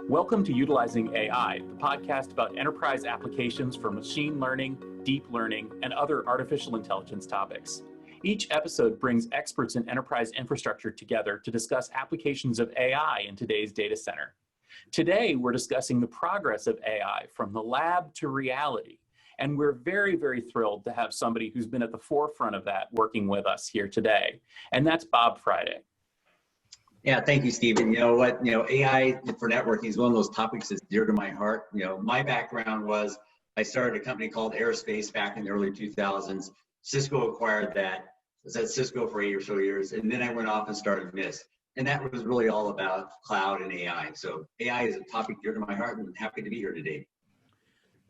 Welcome to Utilizing AI, the podcast about enterprise applications for machine learning, deep learning, and other artificial intelligence topics. Each episode brings experts in enterprise infrastructure together to discuss applications of AI in today's data center. Today, we're discussing the progress of AI from the lab to reality. And we're very, very thrilled to have somebody who's been at the forefront of that working with us here today. And that's Bob Friday. Yeah, thank you, Stephen. You know what, AI for networking is one of those topics that's dear to my heart. My background was I started a company called Aerospace back in the early 2000s. Cisco acquired that. I was at Cisco for 8 or so years, and then I went off and started Mist. And that was really all about cloud and AI. So AI is a topic dear to my heart, and I'm happy to be here today.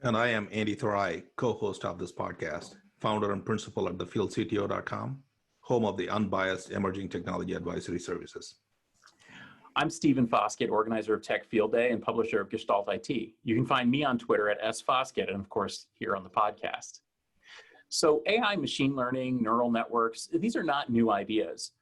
And I am Andy Thorai, co-host of this podcast, founder and principal at thefieldcto.com, home of the unbiased emerging technology advisory services. I'm Stephen Foskett, organizer of Tech Field Day and publisher of Gestalt IT. You can find me on Twitter at @sfoskett and of course here on the podcast. So AI, machine learning, neural networks, these are not new ideas.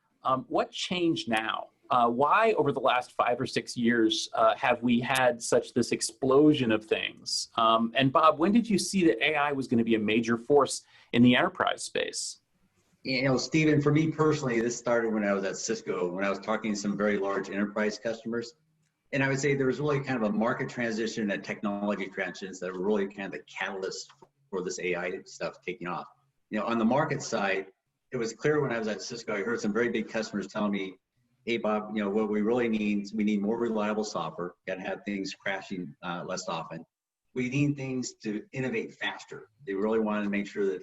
What changed now? Why over the last 5 or 6 years have we had this explosion of things? And Bob, when did you see that AI was going to be a major force in the enterprise space? Stephen, for me personally, this started when I was at Cisco, when I was talking to some very large enterprise customers. And I would say there was really kind of a market transition and technology transitions that were really kind of the catalyst for this AI stuff taking off. On the market side, it was clear when I was at Cisco, I heard some very big customers telling me, hey, Bob, what we really need is we need more reliable software, got to have things crashing less often. We need things to innovate faster. They really wanted to make sure that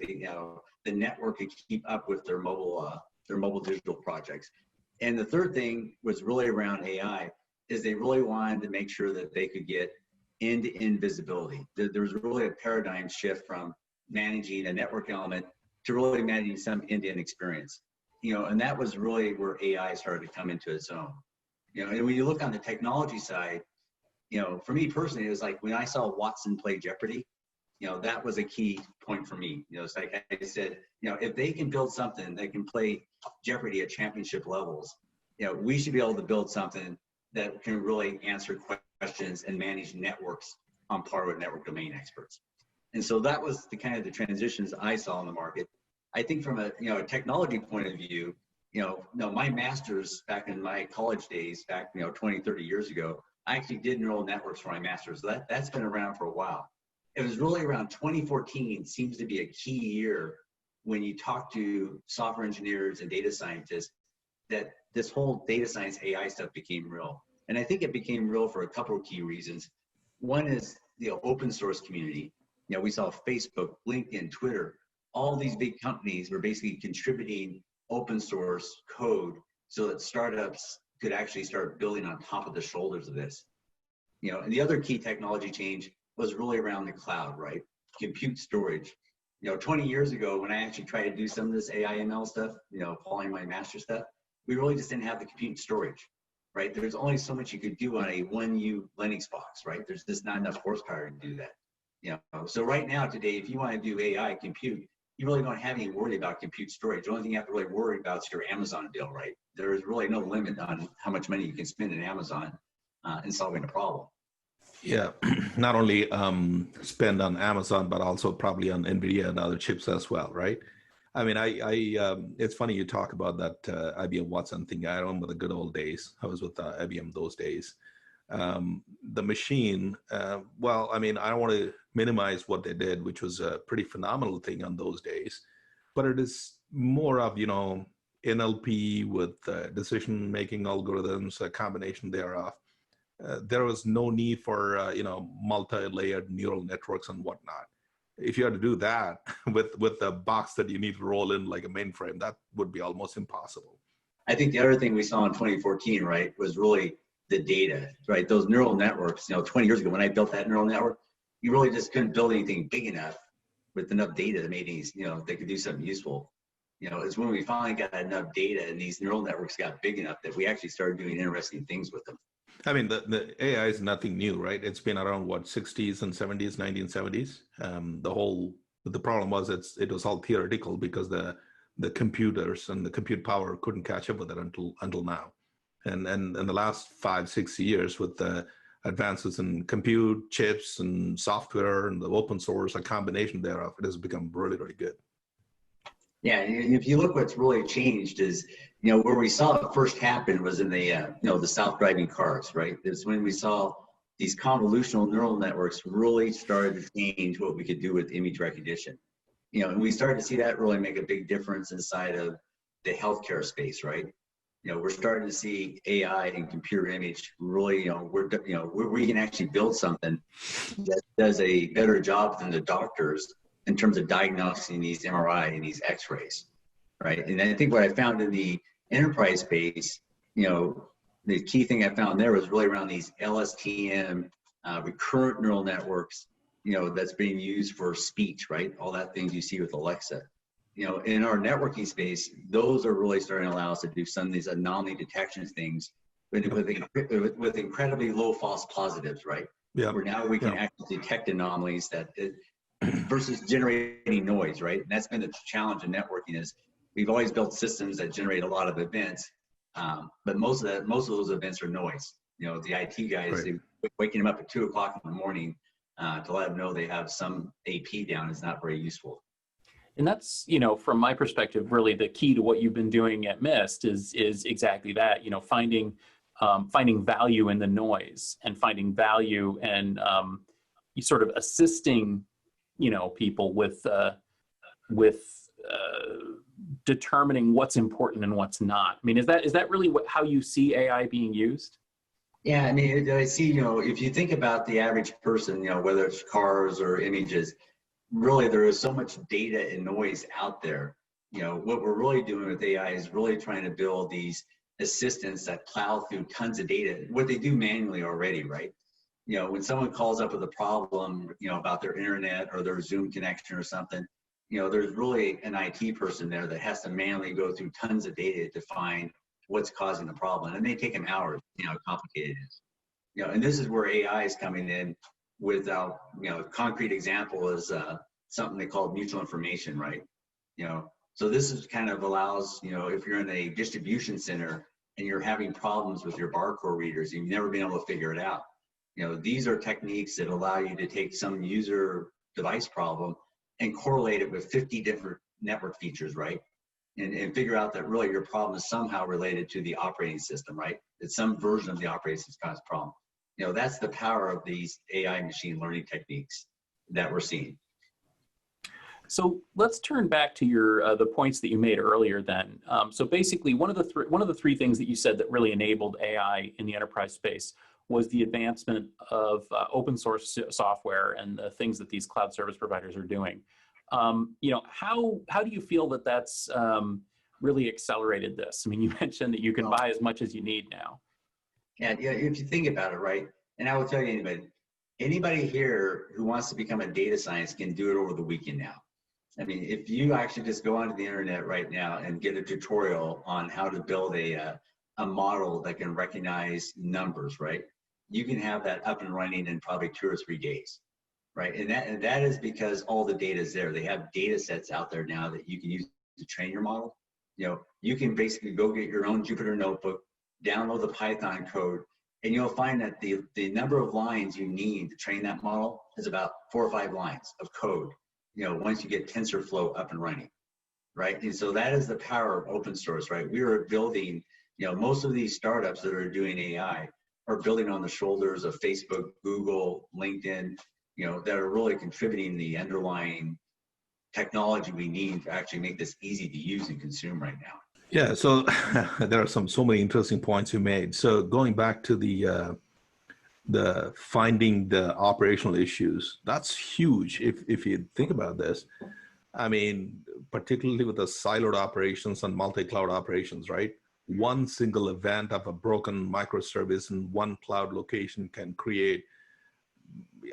the network could keep up with their mobile digital projects. And the third thing was really around AI, is they really wanted to make sure that they could get end-to-end visibility. There was really a paradigm shift from managing a network element to really managing some end-to-end experience. And that was really where AI started to come into its own. And when you look on the technology side, for me personally, it was like when I saw Watson play Jeopardy, that was a key point for me. It's like I said, if they can build something that can play Jeopardy at championship levels, we should be able to build something that can really answer questions and manage networks on par with network domain experts. And so that was the kind of the transitions I saw in the market. I think from a technology point of view, my master's back in my college days, back 20, 30 years ago, I actually did neural networks for my master's. So that's been around for a while. It was really around 2014 seems to be a key year when you talk to software engineers and data scientists that this whole data science AI stuff became real. And I think it became real for a couple of key reasons. One is the open source community. We saw Facebook, LinkedIn, Twitter, all these big companies were basically contributing open source code so that startups could actually start building on top of the shoulders of this. And the other key technology change was really around the cloud, right? Compute storage. 20 years ago, when I actually tried to do some of this AI ML stuff, following my master stuff, we really just didn't have the compute storage, right? There's only so much you could do on a 1U Linux box, right? There's just not enough horsepower to do that. So right now today, if you want to do AI compute, you really don't have any worry about compute storage. The only thing you have to really worry about is your Amazon bill, right? There is really no limit on how much money you can spend in Amazon in solving a problem. Yeah, not only spend on Amazon, but also probably on NVIDIA and other chips as well, right? I mean, it's funny you talk about that IBM Watson thing. I remember the good old days. I was with IBM those days. The machine, I don't want to minimize what they did, which was a pretty phenomenal thing on those days, but it is more of, NLP with decision-making algorithms, a combination thereof. There was no need for, multi-layered neural networks and whatnot. If you had to do that with a box that you need to roll in like a mainframe, that would be almost impossible. I think the other thing we saw in 2014, right, was really the data, right? Those neural networks, 20 years ago when I built that neural network, you really just couldn't build anything big enough with enough data that made these, they could do something useful. It's when we finally got enough data and these neural networks got big enough that we actually started doing interesting things with them. I mean, the AI is nothing new, right? It's been around, 60s and 70s, 1970s. The problem was it was all theoretical because the computers and the compute power couldn't catch up with it until now. And in the last 5-6 years with the advances in compute, chips, and software, and the open source, a combination thereof, it has become really, really good. Yeah, and if you look, what's really changed is, where we saw it first happen was in the, the self-driving cars, right? It's when we saw these convolutional neural networks really started to change what we could do with image recognition. And we started to see that really make a big difference inside of the healthcare space, right? We're starting to see AI and computer image really, we can actually build something that does a better job than the doctors in terms of diagnosing these MRI and these X-rays, right? And I think what I found in the enterprise space, the key thing I found there was really around these LSTM, recurrent neural networks, that's being used for speech, right? All that things you see with Alexa. In our networking space, those are really starting to allow us to do some of these anomaly detection things with incredibly low false positives, right? Yeah. Where now we can actually detect anomalies versus generating noise, right? And that's been the challenge in networking is we've always built systems that generate a lot of events, but most of those events are noise. The IT guys, Right. Waking them up at 2 o'clock in the morning to let them know they have some AP down is not very useful. And that's, from my perspective, really the key to what you've been doing at Mist is exactly that, finding value in the noise and finding value and you sort of assisting, people with determining what's important and what's not. I mean, is that really how you see AI being used? Yeah, I mean, I see, if you think about the average person, whether it's cars or images, really there is so much data and noise out there. What we're really doing with AI is really trying to build these assistants that plow through tons of data, what they do manually already, right? When someone calls up with a problem, about their internet or their Zoom connection or something, there's really an IT person there that has to manually go through tons of data to find what's causing the problem. And it may take them hours, how complicated it is. And this is where AI is coming in with, a concrete example is something they call mutual information, right? So this is kind of allows, if you're in a distribution center and you're having problems with your barcode readers, you've never been able to figure it out. These are techniques that allow you to take some user device problem and correlate it with 50 different network features, right? And figure out that really your problem is somehow related to the operating system, right? It's some version of the operating system caused problem. That's the power of these AI machine learning techniques that we're seeing. So let's turn back to your the points that you made earlier. Then, so basically, one of the three things that you said that really enabled AI in the enterprise space was the advancement of open source software and the things that these cloud service providers are doing. How do you feel that that's really accelerated this? I mean, you mentioned that you can buy as much as you need now. Yeah, if you think about it, right? And I will tell you, anybody here who wants to become a data scientist can do it over the weekend now. I mean, if you actually just go onto the internet right now and get a tutorial on how to build a model that can recognize numbers, right? You can have that up and running in probably 2 or 3 days, right? And that is because all the data is there. They have data sets out there now that you can use to train your model. You can basically go get your own Jupyter notebook, download the Python code, and you'll find that the number of lines you need to train that model is about 4 or 5 lines of code, once you get TensorFlow up and running, right? And so that is the power of open source, right? We are building, most of these startups that are doing AI are building on the shoulders of Facebook, Google, LinkedIn, that are really contributing the underlying technology we need to actually make this easy to use and consume right now. Yeah, so there are so many interesting points you made. So going back to the finding the operational issues, that's huge if you think about this. I mean, particularly with the siloed operations and multi-cloud operations, right? One single event of a broken microservice in one cloud location can create,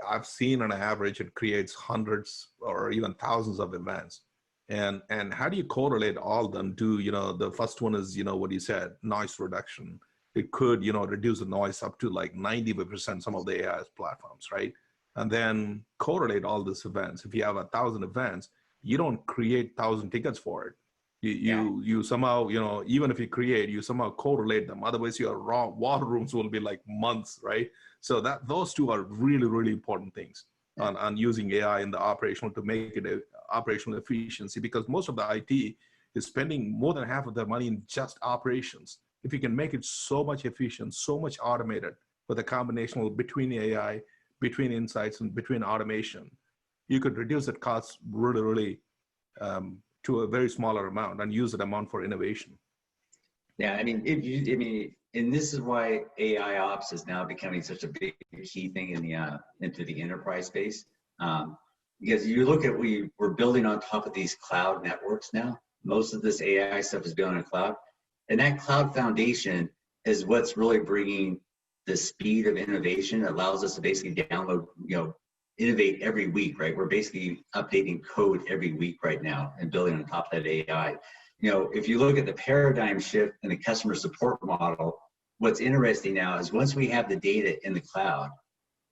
I've seen on average, it creates hundreds or even thousands of events. And how do you correlate all of them to, the first one is, what you said, noise reduction. It could, reduce the noise up to like 90% some of the AI platforms, right? And then correlate all these events. If you have 1,000 events, you don't create 1,000 tickets for it. You somehow, even if you create, you somehow correlate them. Otherwise, your raw war rooms will be like months, right? So those two are really, really important things on using AI in the operational to make it a operational efficiency, because most of the IT is spending more than half of their money in just operations. If you can make it so much efficient, so much automated with a combination between AI, between insights, and between automation, you could reduce that cost really, really to a very smaller amount and use that amount for innovation. Yeah, I mean, and this is why AI ops is now becoming such a big key thing in the into the enterprise space. Because you look at, we're building on top of these cloud networks now. Most of this AI stuff is built on a cloud, and that cloud foundation is what's really bringing the speed of innovation. It allows us to basically download, innovate every week, right? We're basically updating code every week right now and building on top of that AI. If you look at the paradigm shift in the customer support model, what's interesting now is once we have the data in the cloud,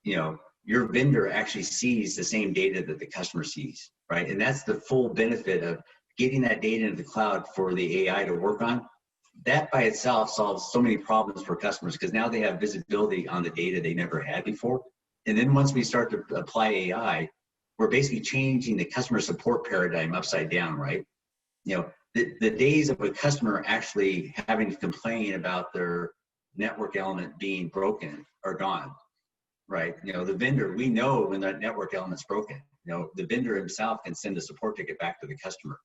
your vendor actually sees the same data that the customer sees, right? And that's the full benefit of getting that data into the cloud for the AI to work on. That by itself solves so many problems for customers, because now they have visibility on the data they never had before. And then once we start to apply AI, we're basically changing the customer support paradigm upside down, right? The days of a customer actually having to complain about their network element being broken are gone, right? The vendor, we know when that network element's broken. The vendor himself can send a support ticket back to the customer.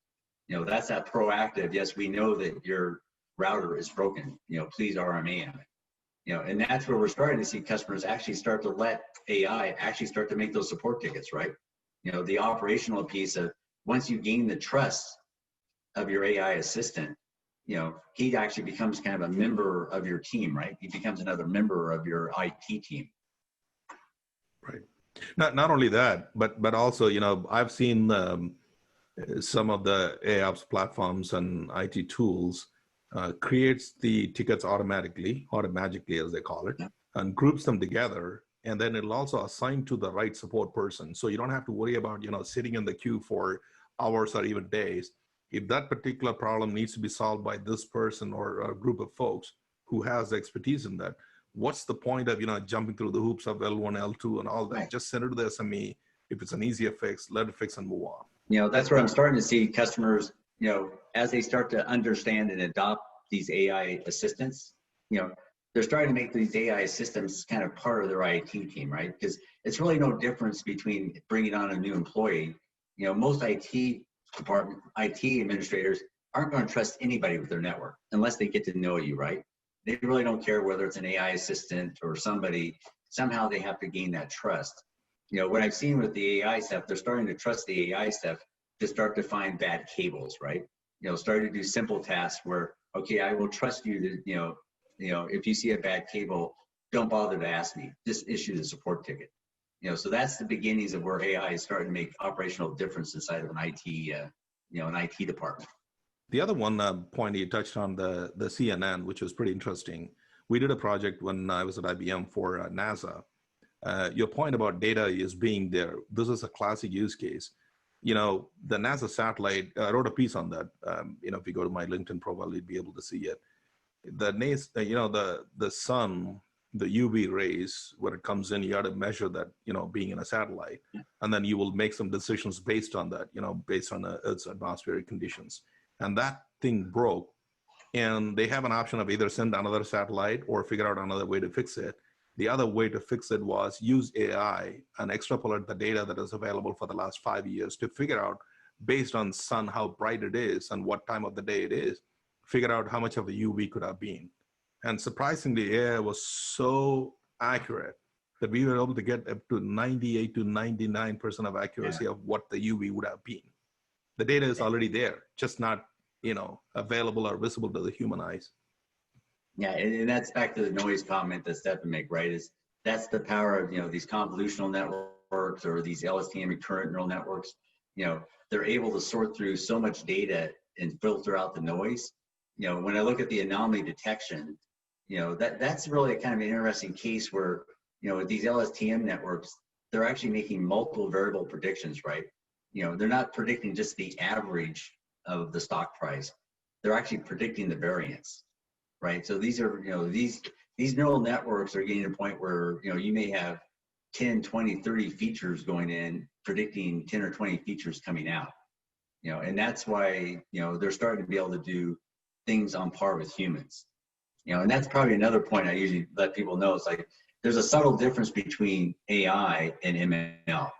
That's that proactive, yes, we know that your router is broken, please RMA on it. And that's where we're starting to see customers actually start to let AI actually start to make those support tickets, right? The operational piece of, once you gain the trust of your AI assistant, he actually becomes kind of a member of your team, right? He becomes another member of your IT team. Right. Not only that, but also, I've seen some of the AIOps platforms and IT tools creates the tickets automatically, automatically as they call it, and groups them together. And then it'll also assign to the right support person. So you don't have to worry about, sitting in the queue for hours or even days. If that particular problem needs to be solved by this person or a group of folks who has expertise in that, what's the point of, jumping through the hoops of L1, L2 and all that? Right. Just send it to the SME. If it's an easier fix, let it fix and move on. That's where I'm starting to see customers, as they start to understand and adopt these AI assistants, they're starting to make these AI systems kind of part of their IT team, right? Because it's really no difference between bringing on a new employee. Most IT administrators aren't going to trust anybody with their network unless they get to know you, right? They really don't care whether it's an AI assistant or somebody. Somehow they have to gain that trust. What I've seen with the AI stuff, they're starting to trust the AI stuff to start to find bad cables, right? Start to do simple tasks where, okay, I will trust you to, if you see a bad cable, don't bother to ask me, just issue the support ticket. So that's the beginnings of where AI is starting to make operational difference inside of an IT, an IT department. The other one point you touched on, the CNN, which was pretty interesting. We did a project when I was at IBM for NASA. Your point about data is being there. This is a classic use case. The NASA satellite, I wrote a piece on that. If you go to my LinkedIn profile, you'd be able to see it. The sun, the UV rays, when it comes in, you got to measure that, being in a satellite, and then you will make some decisions based on that, based on Earth's atmospheric conditions. And that thing broke, and they have an option of either send another satellite or figure out another way to fix it. The other way to fix it was use AI and extrapolate the data that is available for the last 5 years to figure out, based on sun, how bright it is and what time of the day it is, figure out how much of the UV could have been. And surprisingly, AI was so accurate that we were able to get up to 98 to 99% of accuracy of what the UV would have been. The data is already there, just not, available or visible to the human eyes. Yeah, and that's back to the noise comment that Stefan made, right? That's the power of, these convolutional networks or these LSTM recurrent neural networks. They're able to sort through so much data and filter out the noise. When I look at the anomaly detection, that's really a kind of an interesting case where, with these LSTM networks, they're actually making multiple variable predictions, right? They're not predicting just the average of the stock price, they're actually predicting the variance, right? So these are, these neural networks are getting to a point where, you may have 10, 20, 30 features going in, predicting 10 or 20 features coming out, and that's why, they're starting to be able to do things on par with humans, and that's probably another point I usually let people know. It's like, there's a subtle difference between AI and ML.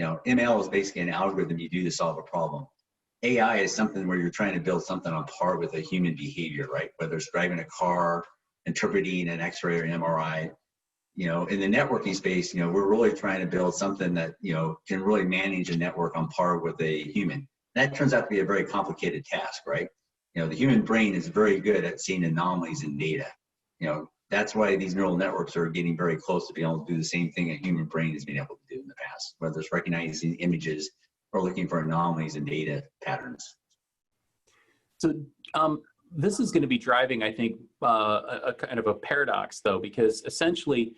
ML is basically an algorithm you do to solve a problem. AI is something where you're trying to build something on par with a human behavior, right? Whether it's driving a car, interpreting an X-ray or MRI. In the networking space, we're really trying to build something that, can really manage a network on par with a human. That turns out to be a very complicated task, right? The human brain is very good at seeing anomalies in data. That's why these neural networks are getting very close to being able to do the same thing a human brain has been able to do in the past, whether it's recognizing images or looking for anomalies in data patterns. So this is going to be driving, I think, a kind of a paradox, though, because essentially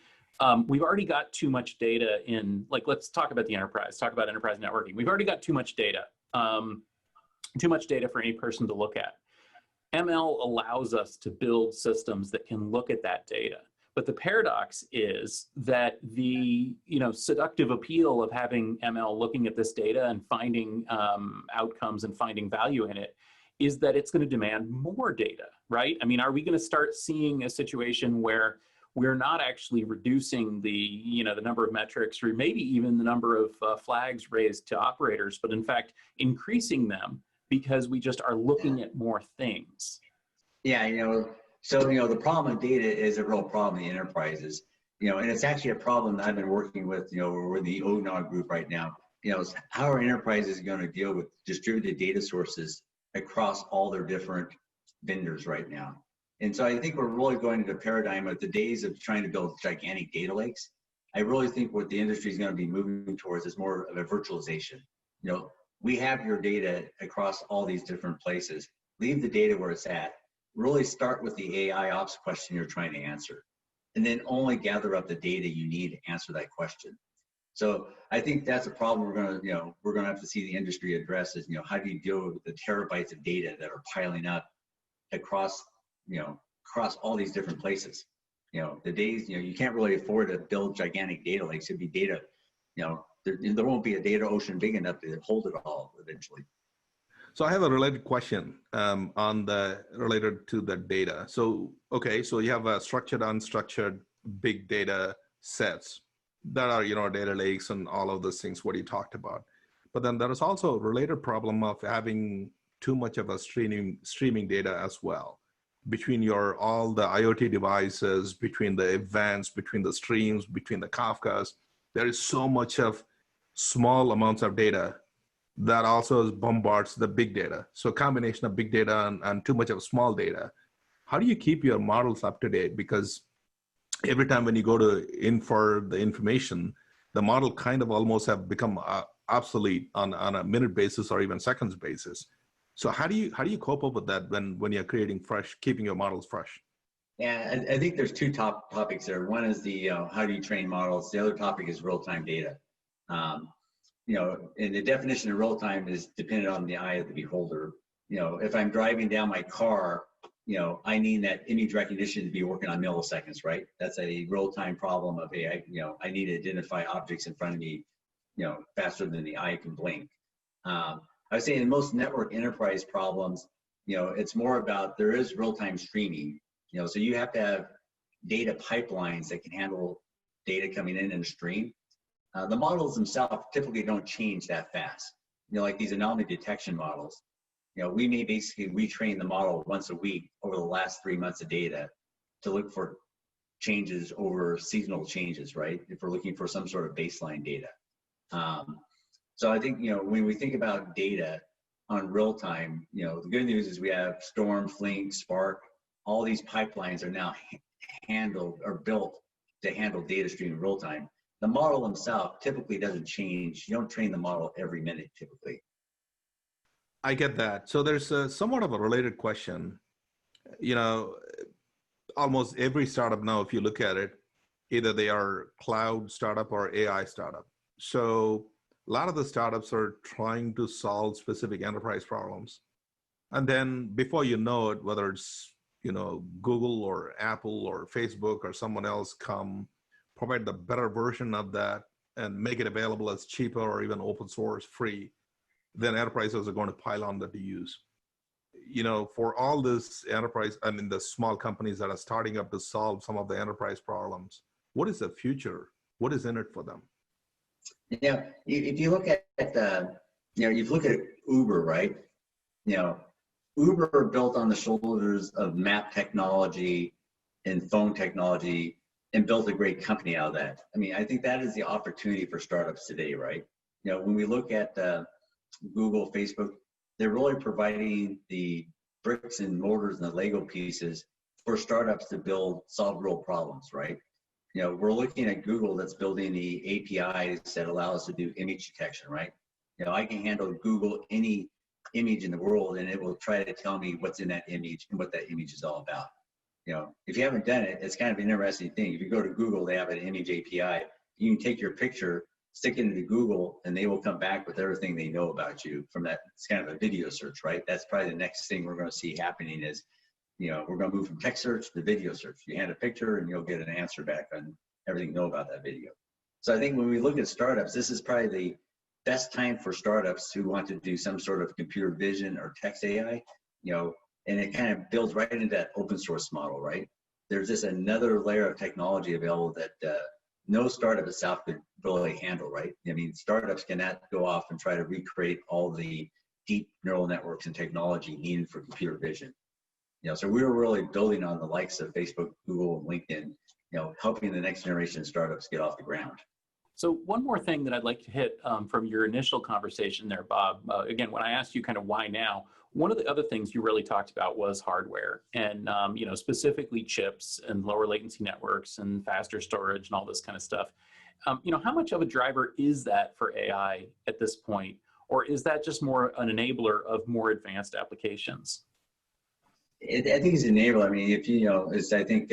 we've already got too much data in, like, let's talk about the enterprise, talk about enterprise networking. We've already got too much data for any person to look at. ML allows us to build systems that can look at that data. But the paradox is that the seductive appeal of having ML looking at this data and finding outcomes and finding value in it is that it's going to demand more data, right? I mean, are we going to start seeing a situation where we're not actually reducing the number of metrics, or maybe even the number of flags raised to operators, but in fact increasing them because we just are looking at more things? Yeah, so, the problem with data is a real problem in the enterprises, and it's actually a problem that I've been working with, we're the ONOG group right now, is how are enterprises going to deal with distributed data sources across all their different vendors right now. And so I think we're really going into a paradigm of the days of trying to build gigantic data lakes. I really think what the industry is going to be moving towards is more of a virtualization. We have your data across all these different places. Leave the data where it's at. Really start with the AI ops question you're trying to answer, and then only gather up the data you need to answer that question. So I think that's a problem we're going to have to see the industry address is, how do you deal with the terabytes of data that are piling up across all these different places? The days, you can't really afford to build gigantic data lakes. It'd be data, there won't be a data ocean big enough to hold it all eventually. So I have a related question related to the data. So, okay, so you have a structured, unstructured, big data sets that are, data lakes and all of those things, what you talked about. But then there is also a related problem of having too much of a streaming data as well, between all the IoT devices, between the events, between the streams, between the Kafkas. There is so much of small amounts of data that also bombards the big data. So a combination of big data and too much of small data. How do you keep your models up to date? Because every time when you go to infer the information, the model kind of almost have become obsolete on a minute basis or even seconds basis. So how do you cope up with that when you're creating keeping your models fresh? Yeah, I think there's two top topics there. One is the how do you train models? The other topic is real-time data. And the definition of real-time is dependent on the eye of the beholder. If I'm driving down my car, I need that image recognition to be working on milliseconds, right? That's a real-time problem of, hey, I need to identify objects in front of me, faster than the eye can blink. I would say in most network enterprise problems, it's more about there is real-time streaming, so you have to have data pipelines that can handle data coming in a stream. The models themselves typically don't change that fast. Like these anomaly detection models, we may basically retrain the model once a week over the last 3 months of data to look for changes over seasonal changes, right? If we're looking for some sort of baseline data. So I think, when we think about data on real time, the good news is we have Storm, Flink, Spark, all these pipelines are now built to handle data stream in real time. The model himself typically doesn't change. You don't train the model every minute typically. I get that. So there's somewhat of a related question. Almost every startup now, if you look at it, either they are cloud startup or AI startup. So a lot of the startups are trying to solve specific enterprise problems. And then before you know it, whether it's, Google or Apple or Facebook or someone else come provide the better version of that and make it available as cheaper or even open source free, then enterprises are going to pile on that to use. For all this enterprise, I mean, the small companies that are starting up to solve some of the enterprise problems, what is the future? What is in it for them? Yeah, if you look at you look at Uber, right? Uber built on the shoulders of map technology and phone technology and built a great company out of that. I mean, I think that is the opportunity for startups today, right? When we look at Google, Facebook, they're really providing the bricks and mortars and the Lego pieces for startups to solve real problems, right? We're looking at Google that's building the APIs that allow us to do image detection, right? I can handle Google any image in the world and it will try to tell me what's in that image and what that image is all about. If you haven't done it, it's kind of an interesting thing. If you go to Google, they have an image API. You can take your picture, stick it into Google, and they will come back with everything they know about you from that. It's kind of a video search, right? That's probably the next thing we're going to see happening is, we're going to move from text search to video search. You hand a picture and you'll get an answer back on everything you know about that video. So I think when we look at startups, this is probably the best time for startups who want to do some sort of computer vision or text AI, and it kind of builds right into that open source model, right? There's just another layer of technology available that no startup itself could really handle, right? I mean, startups cannot go off and try to recreate all the deep neural networks and technology needed for computer vision. So we were really building on the likes of Facebook, Google, and LinkedIn, helping the next generation of startups get off the ground. So one more thing that I'd like to hit from your initial conversation there, Bob. Again, when I asked you kind of why now, one of the other things you really talked about was hardware and, specifically chips and lower latency networks and faster storage and all this kind of stuff. How much of a driver is that for AI at this point? Or is that just more an enabler of more advanced applications? I think it's an enabler. I mean, if as I think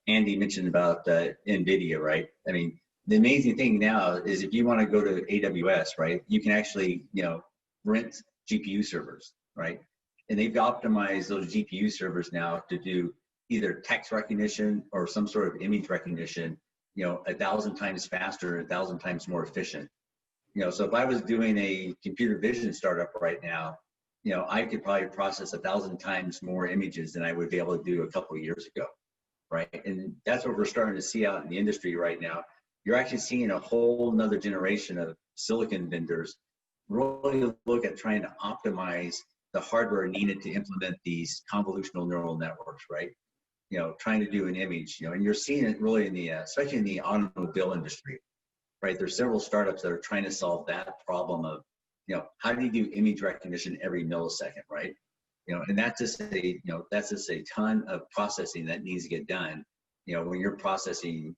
Andy mentioned about NVIDIA, right? I mean, the amazing thing now is if you want to go to AWS, right, you can actually, rent GPU servers, right? And they've optimized those GPU servers now to do either text recognition or some sort of image recognition, 1,000 times faster, 1,000 times more efficient. So if I was doing a computer vision startup right now, I could probably process 1,000 times more images than I would be able to do a couple of years ago, right? And that's what we're starting to see out in the industry right now. You're actually seeing a whole nother generation of silicon vendors really look at trying to optimize the hardware needed to implement these convolutional neural networks, right? Trying to do an image, and you're seeing it really in the, especially in the automobile industry, right? There's several startups that are trying to solve that problem of, how do you do image recognition every millisecond, right? And that's just a ton of processing that needs to get done, when you're processing,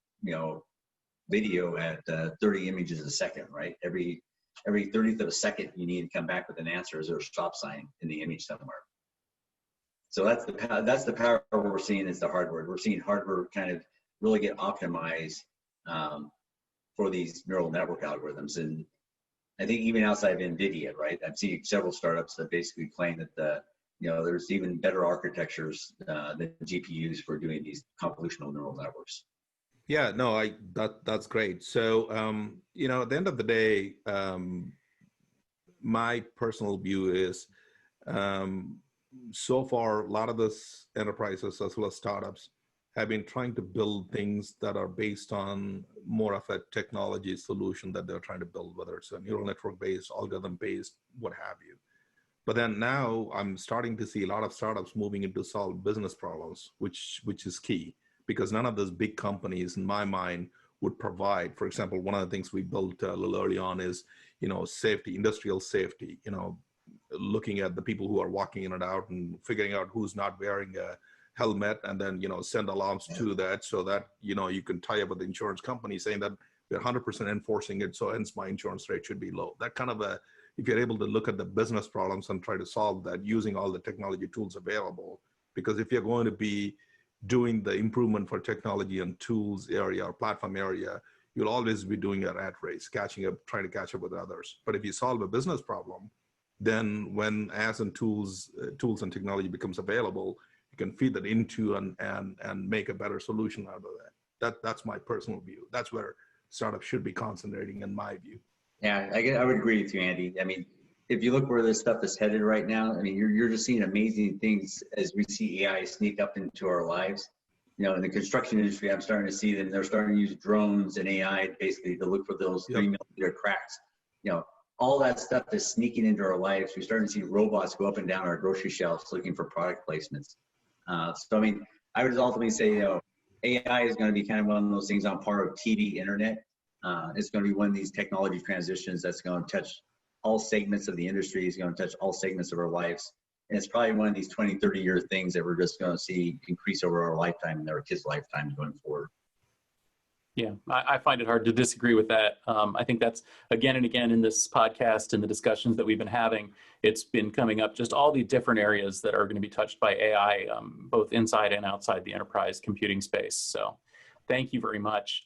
video at 30 images a second, right? Every 30th of a second, you need to come back with an answer. Is there a stop sign in the image somewhere? So that's the power we're seeing is the hardware. We're seeing hardware kind of really get optimized for these neural network algorithms. And I think even outside of NVIDIA, right? I've seen several startups that basically claim that there's even better architectures than GPUs for doing these convolutional neural networks. Yeah, no, that's great. So, at the end of the day, my personal view is, so far, a lot of this enterprises as well as startups have been trying to build things that are based on more of a technology solution that they're trying to build, whether it's a neural network based, algorithm based, what have you. But then now I'm starting to see a lot of startups moving into solve business problems, which is key. Because none of those big companies, in my mind, would provide. For example, one of the things we built a little early on is, safety, industrial safety. Looking at the people who are walking in and out and figuring out who's not wearing a helmet, and then send alarms to that, so that you can tie up with the insurance company saying that we're 100% enforcing it, so hence my insurance rate should be low. That kind of if you're able to look at the business problems and try to solve that using all the technology tools available, because if you're going to be doing the improvement for technology and tools area or platform area, you'll always be doing a rat race, catching up, trying to catch up with others. But if you solve a business problem, then when as and tools and technology becomes available, you can feed that into and make a better solution out of that. That's my personal view. That's where startups should be concentrating, in my view. Yeah, I would agree with you, Andy. I mean, if you look where this stuff is headed right now, I mean, you're just seeing amazing things as we see AI sneak up into our lives. You know, in the construction industry, I'm starting to see them. They're starting to use drones and AI basically to look for those 3 millimeter cracks. You know, all that stuff is sneaking into our lives. We're starting to see robots go up and down our grocery shelves looking for product placements. So, I mean, I would ultimately say, you know, AI is going to be kind of one of those things on par of TV, internet. It's going to be one of these technology transitions that's going to touch all segments of the industry. It's going to touch all segments of our lives. And it's probably one of these 20, 30-year things that we're just going to see increase over our lifetime and our kids' lifetime going forward. Yeah, I find it hard to disagree with that. I think that's again and again in this podcast and the discussions that we've been having, it's been coming up just all the different areas that are going to be touched by AI, both inside and outside the enterprise computing space. So thank you very much.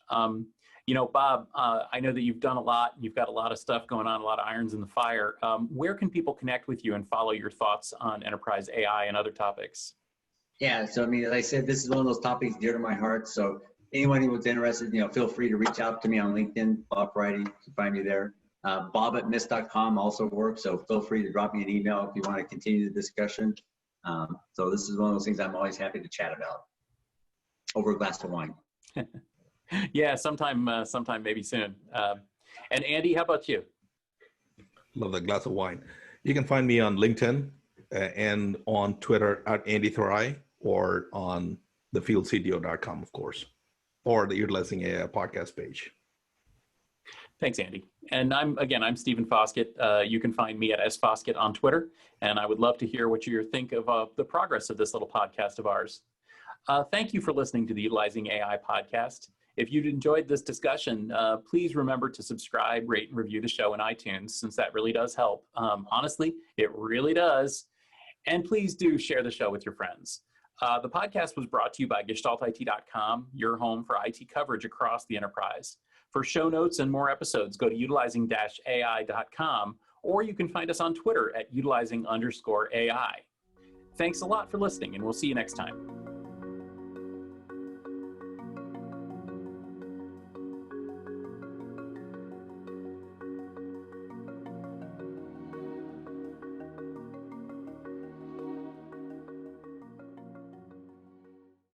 You know, Bob, I know that you've done a lot. You've got a lot of stuff going on, a lot of irons in the fire. Where can people connect with you and follow your thoughts on enterprise AI and other topics? Yeah, so I mean, like I said, this is one of those topics dear to my heart. So anyone who's interested, you know, feel free to reach out to me on LinkedIn, Bob Friday. You can find me there. Bob@mist.com also works. So feel free to drop me an email if you want to continue the discussion. So this is one of those things I'm always happy to chat about over a glass of wine. Yeah, sometime maybe soon. And Andy, how about you? Love that glass of wine. You can find me on LinkedIn and on Twitter @AndyThorai, or on thefieldcto.com, of course, or the Utilizing AI podcast page. Thanks, Andy. And I'm Stephen Foskett. You can find me at sfoskett on Twitter, and I would love to hear what you think of the progress of this little podcast of ours. Thank you for listening to the Utilizing AI podcast. If you've enjoyed this discussion, please remember to subscribe, rate, and review the show in iTunes, since that really does help. Honestly, it really does. And please do share the show with your friends. The podcast was brought to you by gestaltit.com, your home for IT coverage across the enterprise. For show notes and more episodes, go to utilizing-ai.com, or you can find us on Twitter @utilizing_AI. Thanks a lot for listening, and we'll see you next time.